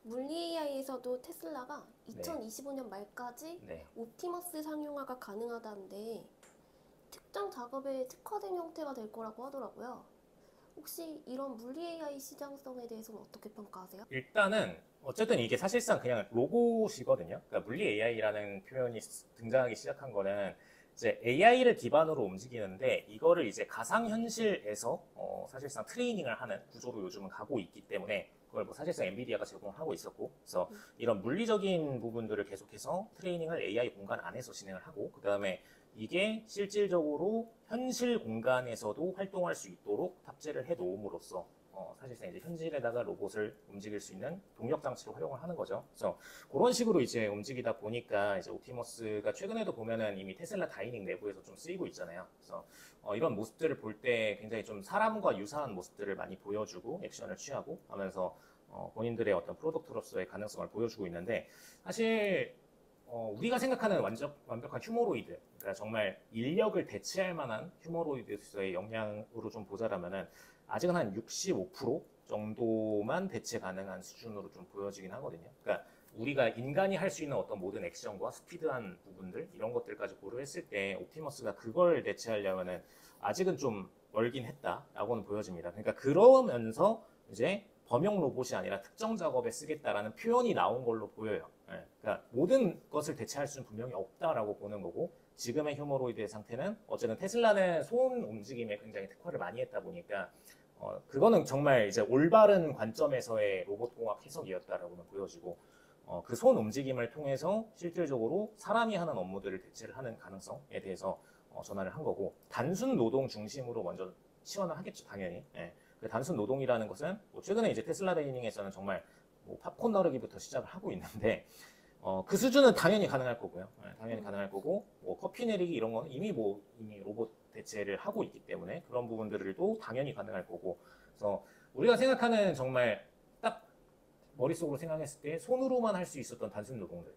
물리 AI에서도 테슬라가 네. 2025년 말까지 네. 옵티머스 상용화가 가능하다는데 특정 작업에 특화된 형태가 될 거라고 하더라고요. 혹시 이런 물리 AI 시장성에 대해서는 어떻게 평가하세요? 일단은 어쨌든 이게 사실상 그냥 로봇이거든요. 그러니까 물리 AI라는 표현이 등장하기 시작한 거는 이제 AI를 기반으로 움직이는데 이거를 이제 가상현실에서 사실상 트레이닝을 하는 구조로 요즘은 가고 있기 때문에 그걸 뭐 사실상 엔비디아가 제공을 하고 있었고 그래서 이런 물리적인 부분들을 계속해서 트레이닝을 AI 공간 안에서 진행을 하고 그 다음에 이게 실질적으로 현실 공간에서도 활동할 수 있도록 탑재를 해 놓음으로써 사실상 이제 현실에다가 로봇을 움직일 수 있는 동력 장치로 활용을 하는 거죠. 그래서 그런 식으로 이제 움직이다 보니까 이제 옵티머스가 최근에도 보면은 이미 테슬라 다이닝 내부에서 좀 쓰이고 있잖아요. 그래서 이런 모습들을 볼 때 굉장히 좀 사람과 유사한 모습들을 많이 보여주고 액션을 취하고 하면서 본인들의 어떤 프로덕트로서의 가능성을 보여주고 있는데 사실 우리가 생각하는 완벽한 휴머로이드, 그러니까 정말 인력을 대체할 만한 휴머로이드의 역량으로 좀 보자라면은 아직은 한 65% 정도만 대체 가능한 수준으로 좀 보여지긴 하거든요. 그러니까 우리가 인간이 할 수 있는 어떤 모든 액션과 스피드한 부분들 이런 것들까지 고려했을 때 옵티머스가 그걸 대체하려면은 아직은 좀 멀긴 했다라고는 보여집니다. 그러니까 그러면서 이제 범용 로봇이 아니라 특정 작업에 쓰겠다라는 표현이 나온 걸로 보여요. 예, 그러니까 모든 것을 대체할 수는 분명히 없다라고 보는 거고 지금의 휴머로이드의 상태는 어쨌든 테슬라는 손 움직임에 굉장히 특화를 많이 했다 보니까 그거는 정말 이제 올바른 관점에서의 로봇공학 해석이었다라고는 보여지고 그 손 움직임을 통해서 실질적으로 사람이 하는 업무들을 대체를 하는 가능성에 대해서 전환을 한 거고 단순 노동 중심으로 먼저 치환을 하겠죠 당연히. 예. 그 단순 노동이라는 것은 뭐 최근에 이제 테슬라 데이닝에서는 정말 뭐 팝콘 나르기부터 시작을 하고 있는데 그 수준은 당연히 가능할 거고요. 네, 당연히 가능할 거고 뭐 커피 내리기 이런 거는 이미 로봇 대체를 하고 있기 때문에 그런 부분들도 당연히 가능할 거고 그래서 우리가 생각하는 정말 딱 머릿속으로 생각했을 때 손으로만 할 수 있었던 단순 노동들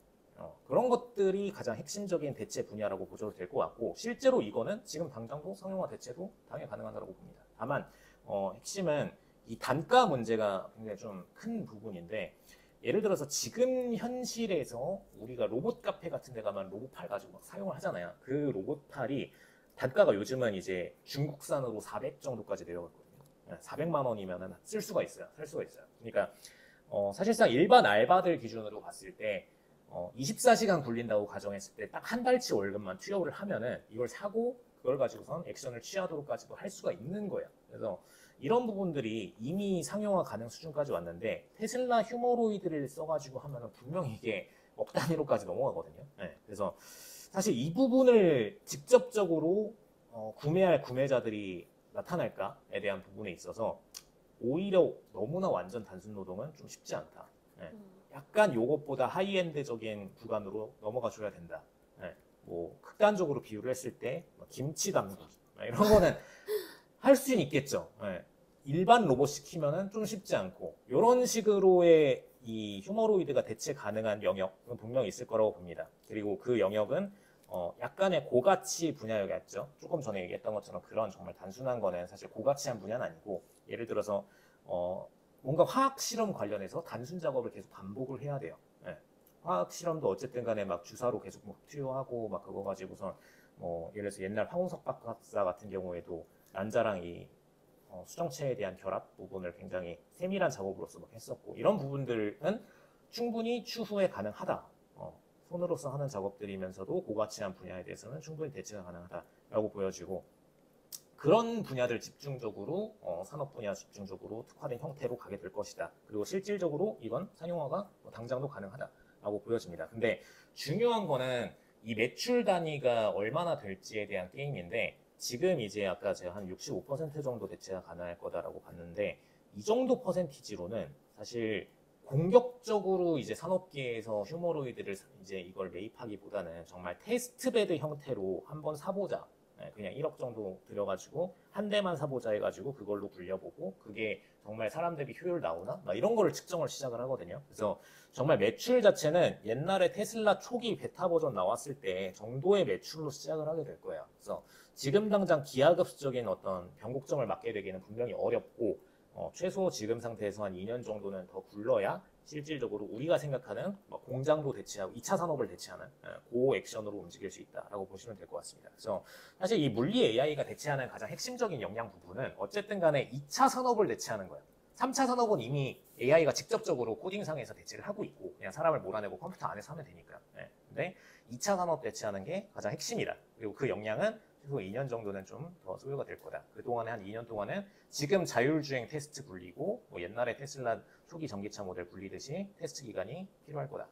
그런 것들이 가장 핵심적인 대체 분야라고 보셔도 될 것 같고 실제로 이거는 지금 당장도 상용화 대체도 당연히 가능하다고 봅니다. 다만 핵심은 이 단가 문제가 굉장히 좀 큰 부분인데 예를 들어서 지금 현실에서 우리가 로봇 카페 같은 데 가면 로봇팔 가지고 막 사용을 하잖아요. 그 로봇팔이 단가가 요즘은 이제 중국산으로 400 정도까지 내려갔거든요. 400만 원이면 쓸 수가 있어요. 살 수가 있어요. 그러니까 사실상 일반 알바들 기준으로 봤을 때 24시간 굴린다고 가정했을 때 딱 한 달치 월급만 투여를 하면은 이걸 사고 그걸 가지고선 액션을 취하도록까지도 할 수가 있는 거예요. 그래서 이런 부분들이 이미 상용화 가능 수준까지 왔는데 테슬라 휴머로이드를 써가지고 하면은 분명히 이게 억 단위로까지 넘어가거든요. 네, 그래서 사실 이 부분을 직접적으로 구매할 구매자들이 나타날까에 대한 부분에 있어서 오히려 너무나 완전 단순 노동은 좀 쉽지 않다. 네, 약간 요것보다 하이엔드적인 구간으로 넘어가 줘야 된다. 네, 뭐 극단적으로 비유를 했을 때 김치 담그기 이런 거는 할 수는 있겠죠. 예. 일반 로봇 시키면은 좀 쉽지 않고 이런 식으로의 이 휴머로이드가 대체 가능한 영역은 분명히 있을 거라고 봅니다. 그리고 그 영역은 약간의 고가치 분야였죠. 조금 전에 얘기했던 것처럼 그런 정말 단순한 거는 사실 고가치한 분야는 아니고 예를 들어서 뭔가 화학 실험 관련해서 단순 작업을 계속 반복을 해야 돼요. 예. 화학 실험도 어쨌든 간에 막 주사로 계속 막 투여하고 막 그거 가지고서 뭐 예를 들어서 옛날 황우석 박사 같은 경우에도 난자랑 이 수정체에 대한 결합 부분을 굉장히 세밀한 작업으로서 막 했었고 이런 부분들은 충분히 추후에 가능하다. 손으로서 하는 작업들이면서도 고가치한 분야에 대해서는 충분히 대체가 가능하다라고 보여지고 그런 분야들 집중적으로 산업 분야 집중적으로 특화된 형태로 가게 될 것이다. 그리고 실질적으로 이건 상용화가 당장도 가능하다라고 보여집니다. 근데 중요한 거는 이 매출 단위가 얼마나 될지에 대한 게임인데 지금 이제 아까 제가 한 65% 정도 대체가 가능할 거다라고 봤는데 이 정도 퍼센티지로는 사실 공격적으로 이제 산업계에서 휴머로이드를 이제 이걸 매입하기보다는 정말 테스트베드 형태로 한번 사보자. 그냥 1억 정도 들여가지고 한 대만 사보자 해가지고 그걸로 굴려보고 그게 정말 사람 대비 효율 나오나? 막 이런 거를 측정을 시작을 하거든요. 그래서 정말 매출 자체는 옛날에 테슬라 초기 베타 버전 나왔을 때 정도의 매출로 시작을 하게 될 거예요. 그래서 지금 당장 기하급수적인 어떤 변곡점을 맞게 되기는 분명히 어렵고 최소 지금 상태에서 한 2년 정도는 더 굴러야 실질적으로 우리가 생각하는 뭐 공장도 대체하고 2차 산업을 대체하는 고 액션으로 움직일 수 있다라고 보시면 될 것 같습니다. 그래서 사실 이 물리 AI가 대체하는 가장 핵심적인 역량 부분은 어쨌든 간에 2차 산업을 대체하는 거예요. 3차 산업은 이미 AI가 직접적으로 코딩상에서 대체를 하고 있고 그냥 사람을 몰아내고 컴퓨터 안에서 하면 되니까요. 근데 2차 산업 대체하는 게 가장 핵심이다. 그리고 그 역량은 최소 2년 정도는 좀 더 소요가 될 거다. 그동안에 한 2년 동안은 지금 자율주행 테스트 굴리고 뭐 옛날에 테슬라 초기 전기차 모델 굴리듯이 테스트 기간이 필요할 거다.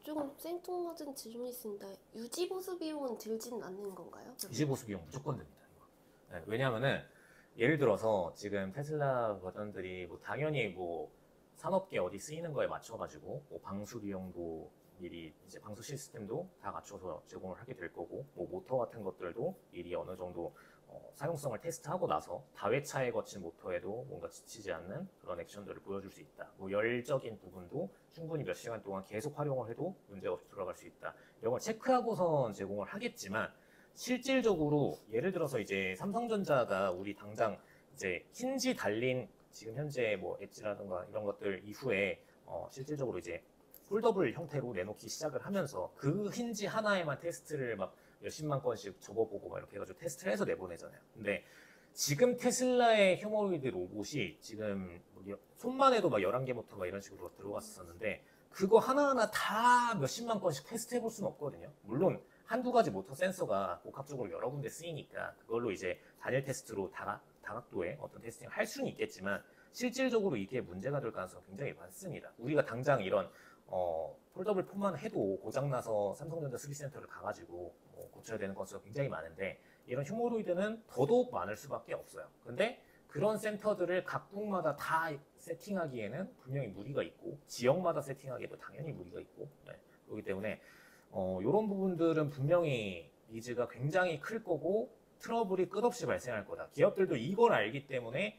조금 생뚱맞은 질문이 있습니다. 유지보수 비용은 들진 않는 건가요? 유지보수 비용 무조건 듭니다. 왜냐하면은 예를 들어서 지금 테슬라 버전들이 뭐 당연히 뭐 산업계 어디 쓰이는 거에 맞춰가지고 뭐 방수 비용도 미리 이제 방수 시스템도 다 갖춰서 제공을 하게 될 거고 뭐 모터 같은 것들도 미리 어느 정도 사용성을 테스트하고 나서 다회차에 거친 모터에도 뭔가 지치지 않는 그런 액션들을 보여줄 수 있다. 뭐 열적인 부분도 충분히 몇 시간 동안 계속 활용을 해도 문제가 없이 돌아갈 수 있다. 이런 걸 체크하고선 제공을 하겠지만 실질적으로 예를 들어서 이제 삼성전자가 우리 당장 이제 힌지 달린 지금 현재 뭐 엣지라든가 이런 것들 이후에 실질적으로 이제 폴더블 형태로 내놓기 시작을 하면서 그 힌지 하나에만 테스트를 막 몇십만 건씩 접어보고 막 이렇게 해가지고 테스트를 해서 내보내잖아요. 근데 지금 테슬라의 휴머노이드 로봇이 지금 손만 해도 막 11개 모터 막 이런 식으로 들어갔었는데 그거 하나하나 다 몇십만 건씩 테스트 해볼 수는 없거든요. 물론 한두 가지 모터 센서가 복합적으로 여러 군데 쓰이니까 그걸로 이제 단일 테스트로 다각도의 어떤 테스팅을 할 수는 있겠지만 실질적으로 이게 문제가 될 가능성이 굉장히 많습니다. 우리가 당장 이런 폴더블 폰만 해도 고장나서 삼성전자 수리센터를 가가지고 고쳐야 되는 건수가 굉장히 많은데 이런 휴머노이드는 더더욱 많을 수밖에 없어요. 근데 그런 센터들을 각국마다 다 세팅하기에는 분명히 무리가 있고 지역마다 세팅하기에도 당연히 무리가 있고 그렇기 때문에 이런 부분들은 분명히 니즈가 굉장히 클 거고 트러블이 끝없이 발생할 거다. 기업들도 이걸 알기 때문에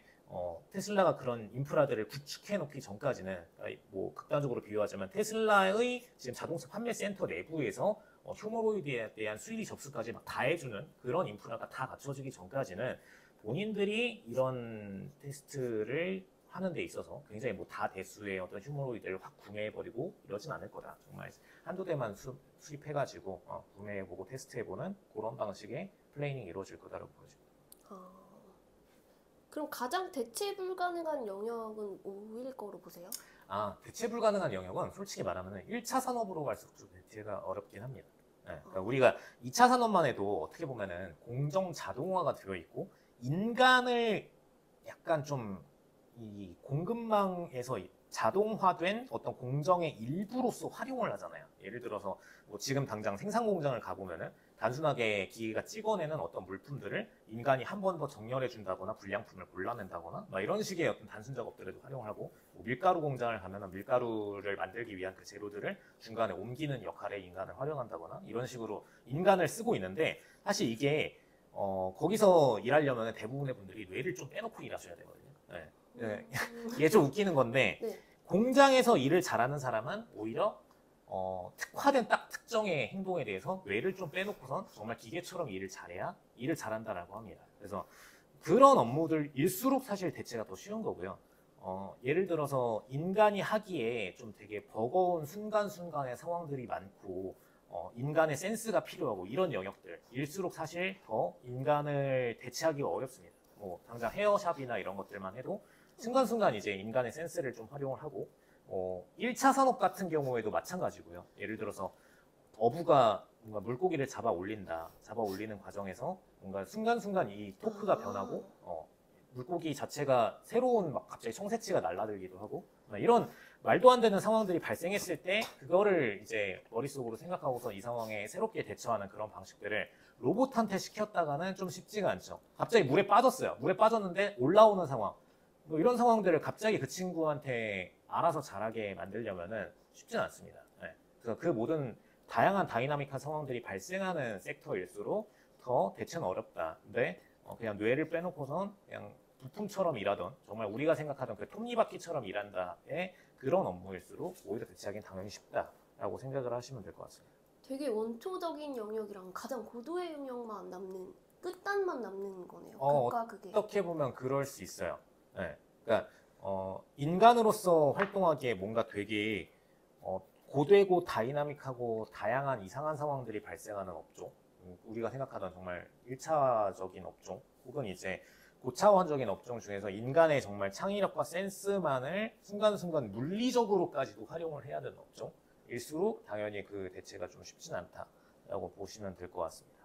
테슬라가 그런 인프라들을 구축해 놓기 전까지는 뭐 극단적으로 비유하자면 테슬라의 지금 자동차 판매 센터 내부에서 휴머노이드에 대한 수리 접수까지 막 다 해주는 그런 인프라가 다 갖춰지기 전까지는 본인들이 이런 테스트를 하는 데 있어서 굉장히 뭐 다대수의 어떤 휴머노이드를 확 구매해버리고 이러진 않을 거다. 정말 한두 대만 수입해가지고 구매해보고 테스트해보는 그런 방식의 플레이닝이 이루어질 거다라고 보여집니다. 그럼 가장 대체 불가능한 영역은 뭐일 거로 보세요? 대체 불가능한 영역은 솔직히 말하면 1차 산업으로 갈수록 좀 대체가 어렵긴 합니다. 그러니까 우리가 2차 산업만 해도 어떻게 보면은 공정 자동화가 들어있고 인간을 약간 좀 이 공급망에서 자동화된 어떤 공정의 일부로서 활용을 하잖아요. 예를 들어서 뭐 지금 당장 생산 공장을 가보면은 단순하게 기계가 찍어내는 어떤 물품들을 인간이 한 번 더 정렬해 준다거나 불량품을 골라낸다거나 막 이런 식의 어떤 단순 작업들에도 활용을 하고 뭐 밀가루 공장을 가면은 밀가루를 만들기 위한 그 재료들을 중간에 옮기는 역할에 인간을 활용한다거나 이런 식으로 인간을 쓰고 있는데 사실 이게 거기서 일하려면 대부분의 분들이 뇌를 좀 빼놓고 일하셔야 되거든요. 이게 좀 웃기는 건데 네. 공장에서 일을 잘하는 사람은 오히려 특화된 딱 특정의 행동에 대해서 뇌를 좀 빼놓고선 정말 기계처럼 일을 잘해야 일을 잘한다라고 합니다. 그래서 그런 업무들일수록 사실 대체가 더 쉬운 거고요. 예를 들어서 인간이 하기에 좀 되게 버거운 순간순간의 상황들이 많고 인간의 센스가 필요하고 이런 영역들일수록 사실 더 인간을 대체하기가 어렵습니다. 뭐 당장 헤어샵이나 이런 것들만 해도 순간순간 이제 인간의 센스를 좀 활용을 하고 1차 산업 같은 경우에도 마찬가지고요. 예를 들어서 어부가 뭔가 물고기를 잡아 올리는 과정에서 뭔가 순간순간 이 토크가 변하고 물고기 자체가 새로운 막 갑자기 청새치가 날아들기도 하고 이런 말도 안 되는 상황들이 발생했을 때 그거를 이제 머릿속으로 생각하고서 이 상황에 새롭게 대처하는 그런 방식들을 로봇한테 시켰다가는 좀 쉽지가 않죠. 갑자기 물에 빠졌어요. 물에 빠졌는데 올라오는 상황. 뭐 이런 상황들을 갑자기 그 친구한테 알아서 잘하게 만들려면은 쉽지는 않습니다. 그래서 그 모든 다양한 다이나믹한 상황들이 발생하는 섹터일수록 더 대체는 어렵다. 근데 그냥 뇌를 빼놓고선 그냥 부품처럼 일하던 정말 우리가 생각하던 그 톱니바퀴처럼 일한다의 그런 업무일수록 오히려 대체하기는 당연히 쉽다라고 생각을 하시면 될 것 같습니다. 되게 원초적인 영역이랑 가장 고도의 영역만 남는 끝단만 남는 거네요. 극과 극의. 어떻게 보면 그럴 수 있어요. 그러니까 인간으로서 활동하기에 뭔가 되게 고되고 다이나믹하고 다양한 이상한 상황들이 발생하는 업종, 우리가 생각하던 정말 1차적인 업종, 혹은 이제 고차원적인 업종 중에서 인간의 정말 창의력과 센스만을 순간순간 물리적으로까지도 활용을 해야 되는 업종일수록 당연히 그 대체가 좀 쉽진 않다라고 보시면 될 것 같습니다.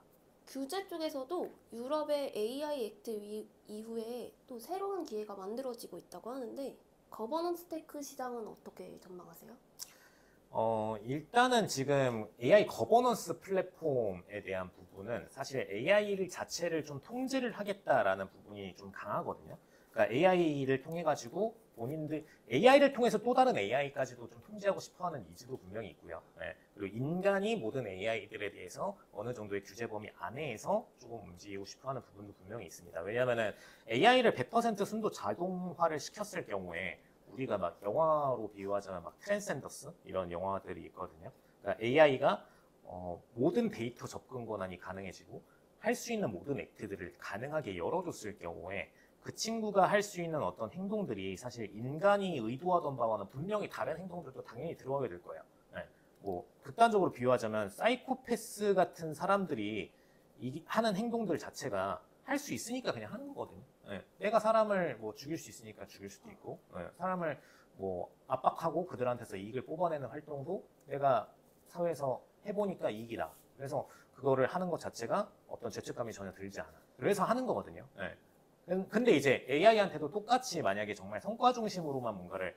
규제 쪽에서도 유럽의 AI 액트 이후에 또 새로운 기회가 만들어지고 있다고 하는데 거버넌스 테크 시장은 어떻게 전망하세요? 일단은 지금 AI 거버넌스 플랫폼에 대한 부분은 사실 AI 자체를 좀 통제를 하겠다라는 부분이 좀 강하거든요. 그러니까 AI를 통해 가지고 본인들 AI를 통해서 또 다른 AI까지도 좀 통제하고 싶어하는 니즈도 분명히 있고요. 네. 그리고 인간이 모든 AI들에 대해서 어느 정도의 규제 범위 안에서 조금 움직이고 싶어하는 부분도 분명히 있습니다. 왜냐하면은 AI를 100% 순도 자동화를 시켰을 경우에 우리가 막 영화로 비유하자면 막 트랜센더스 이런 영화들이 있거든요. 그러니까 AI가 모든 데이터 접근 권한이 가능해지고 할 수 있는 모든 액트들을 가능하게 열어줬을 경우에 그 친구가 할 수 있는 어떤 행동들이 사실 인간이 의도하던 바와는 분명히 다른 행동들도 당연히 들어가게 될 거예요. 네. 뭐 극단적으로 비유하자면 사이코패스 같은 사람들이 하는 행동들 자체가 할 수 있으니까 그냥 하는 거거든요. 네. 내가 사람을 뭐 죽일 수 있으니까 죽일 수도 있고, 네. 사람을 뭐 압박하고 그들한테서 이익을 뽑아내는 활동도 내가 사회에서 해보니까 이익이다. 그래서 그거를 하는 것 자체가 어떤 죄책감이 전혀 들지 않아. 그래서 하는 거거든요. 네. 근데 이제 AI한테도 똑같이 만약에 정말 성과 중심으로만 뭔가를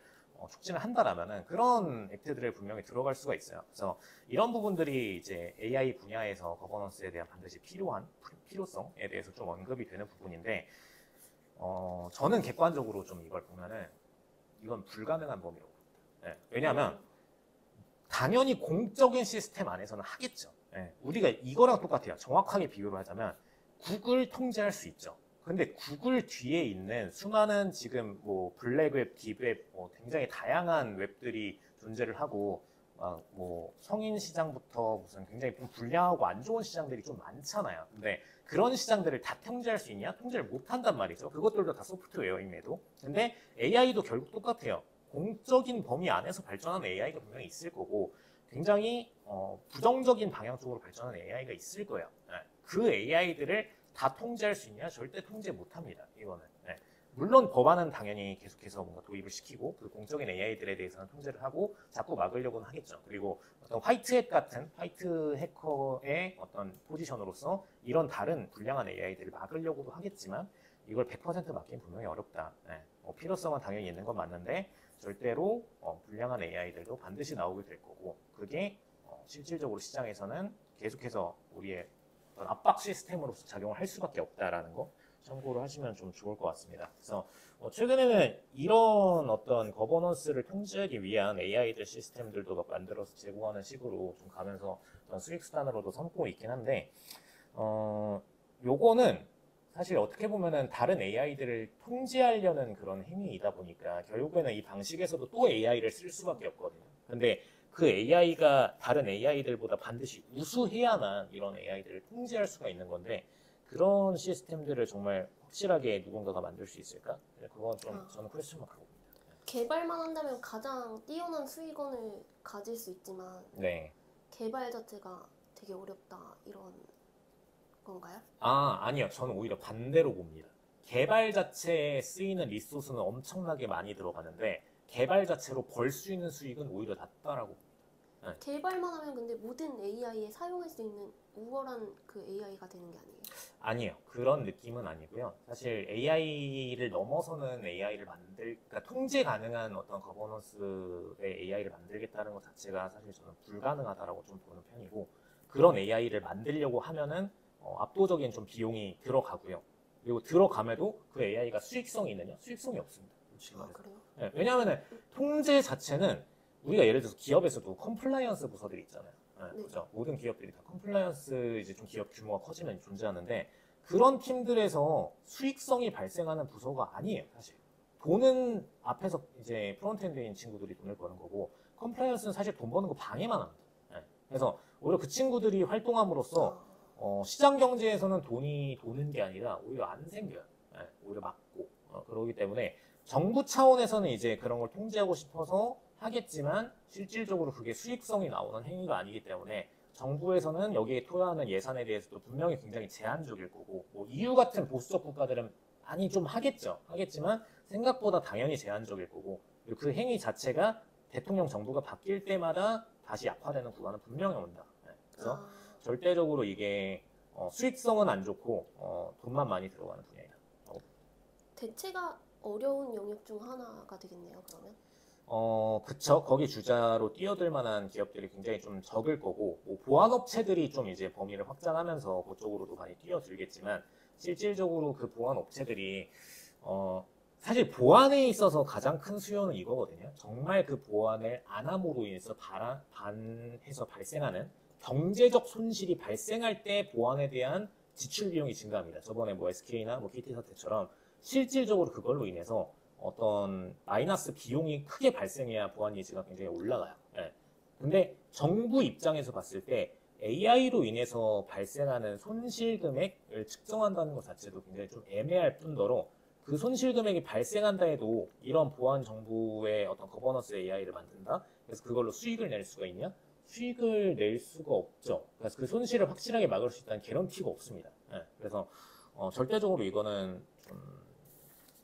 촉진을 한다라면은 그런 액트들을 분명히 들어갈 수가 있어요. 그래서 이런 부분들이 이제 AI 분야에서 거버넌스에 대한 반드시 필요성에 대해서 좀 언급이 되는 부분인데, 저는 객관적으로 좀 이걸 보면은 이건 불가능한 범위라고 봅니다. 네. 왜냐하면 당연히 공적인 시스템 안에서는 하겠죠. 네. 우리가 이거랑 똑같아요. 정확하게 비교를 하자면 구글 통제할 수 있죠. 근데 구글 뒤에 있는 수많은 지금 뭐 블랙웹, 딥웹, 굉장히 다양한 웹들이 존재를 하고 뭐 성인 시장부터 무슨 굉장히 좀 불량하고 안 좋은 시장들이 좀 많잖아요. 근데 그런 시장들을 다 통제할 수 있냐? 통제를 못 한단 말이죠. 그것들도 다 소프트웨어임에도. 근데 AI도 결국 똑같아요. 공적인 범위 안에서 발전하는 AI가 분명히 있을 거고 굉장히 부정적인 방향 쪽으로 발전하는 AI가 있을 거예요. 네. 그 AI들을 다 통제할 수 있냐? 절대 통제 못합니다. 이거는. 네. 물론 법안은 당연히 계속해서 뭔가 도입을 시키고 그 공적인 AI들에 대해서는 통제를 하고 자꾸 막으려고는 하겠죠. 그리고 어떤 화이트햇 같은 화이트 해커의 어떤 포지션으로서 이런 다른 불량한 AI들을 막으려고도 하겠지만 이걸 100% 막기는 분명히 어렵다. 네. 필요성은 당연히 있는 건 맞는데 절대로 불량한 AI들도 반드시 나오게 될 거고 그게 실질적으로 시장에서는 계속해서 우리의 어떤 압박 시스템으로서 작용을 할 수밖에 없다라는 거 참고를 하시면 좀 좋을 것 같습니다. 그래서 최근에는 이런 어떤 거버넌스를 통제하기 위한 AI들 시스템들도 막 만들어서 제공하는 식으로 좀 가면서 수익 수단으로도 삼고 있긴 한데 요거는 사실 어떻게 보면은 다른 AI들을 통제하려는 그런 행위이다 보니까 결국에는 이 방식에서도 또 AI를 쓸 수밖에 없거든요. 근데 그 AI가 다른 AI들보다 반드시 우수해야만 이런 AI들을 통제할 수가 있는 건데 그런 시스템들을 정말 확실하게 누군가가 만들 수 있을까? 그건 좀 저는 퀘스천 마크고 봅니다. 개발만 한다면 가장 뛰어난 수익원을 가질 수 있지만 네. 개발 자체가 되게 어렵다 이런 건가요? 아니요. 저는 오히려 반대로 봅니다. 개발 자체에 쓰이는 리소스는 엄청나게 많이 들어가는데 개발 자체로 벌 수 있는 수익은 오히려 낮다라고 봅니다. 개발만 하면 근데 모든 AI에 사용할 수 있는 우월한 그 AI가 되는 게 아니에요? 아니에요. 그런 느낌은 아니고요. 사실 AI를 넘어서는 AI를 그러니까 통제 가능한 어떤 거버넌스의 AI를 만들겠다는 것 자체가 사실 저는 불가능하다라고 좀 보는 편이고 그런 AI를 만들려고 하면은 압도적인 좀 비용이 들어가고요. 그리고 들어감에도 그 AI가 수익성이 있느냐? 수익성이 없습니다. 솔직히 말해서. 그래요? 네, 왜냐하면 통제 자체는 우리가 예를 들어서 기업에서도 컴플라이언스 부서들이 있잖아요. 네, 네. 그죠? 모든 기업들이 다 컴플라이언스 이제 좀 기업 규모가 커지면 존재하는데 그런 팀들에서 수익성이 발생하는 부서가 아니에요, 사실. 돈은 앞에서 이제 프론트엔드인 친구들이 돈을 버는 거고 컴플라이언스는 사실 돈 버는 거 방해만 합니다. 네. 그래서 오히려 그 친구들이 활동함으로써 시장 경제에서는 돈이 도는 게 아니라 오히려 안 생겨요. 네, 오히려 막고 그러기 때문에 정부 차원에서는 이제 그런 걸 통제하고 싶어서 하겠지만 실질적으로 그게 수익성이 나오는 행위가 아니기 때문에 정부에서는 여기에 투여하는 예산에 대해서도 분명히 굉장히 제한적일 거고 뭐 EU 같은 보수적 국가들은 많이 좀 하겠죠. 하겠지만 생각보다 당연히 제한적일 거고 그리고 그 행위 자체가 대통령 정부가 바뀔 때마다 다시 약화되는 구간은 분명히 온다. 네. 그래서 아, 절대적으로 이게 수익성은 안 좋고 돈만 많이 들어가는 분야이다. 대체가 어려운 영역 중 하나가 되겠네요, 그러면. 그쵸. 거기 주자로 뛰어들 만한 기업들이 굉장히 좀 적을 거고, 뭐 보안업체들이 좀 이제 범위를 확장하면서 그쪽으로도 많이 뛰어들겠지만, 실질적으로 그 보안업체들이, 사실 보안에 있어서 가장 큰 수요는 이거거든요. 정말 그 보안을 안 함으로 인해서 반해서 발생하는 경제적 손실이 발생할 때 보안에 대한 지출 비용이 증가합니다. 저번에 뭐 SK나 뭐 KT 사태처럼 실질적으로 그걸로 인해서 어떤 마이너스 비용이 크게 발생해야 보안 예지가 굉장히 올라가요. 예. 근데 정부 입장에서 봤을 때 AI로 인해서 발생하는 손실 금액을 측정한다는 것 자체도 굉장히 좀 애매할 뿐더러 그 손실 금액이 발생한다 해도 이런 보안 정부의 어떤 거버넌스 AI를 만든다? 그래서 그걸로 수익을 낼 수가 있냐? 수익을 낼 수가 없죠. 그래서 그 손실을 확실하게 막을 수 있다는 개런티가 없습니다. 예. 그래서 절대적으로 이거는 좀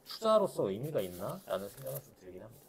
투자로서 의미가 있나? 라는 생각은 좀 들긴 합니다.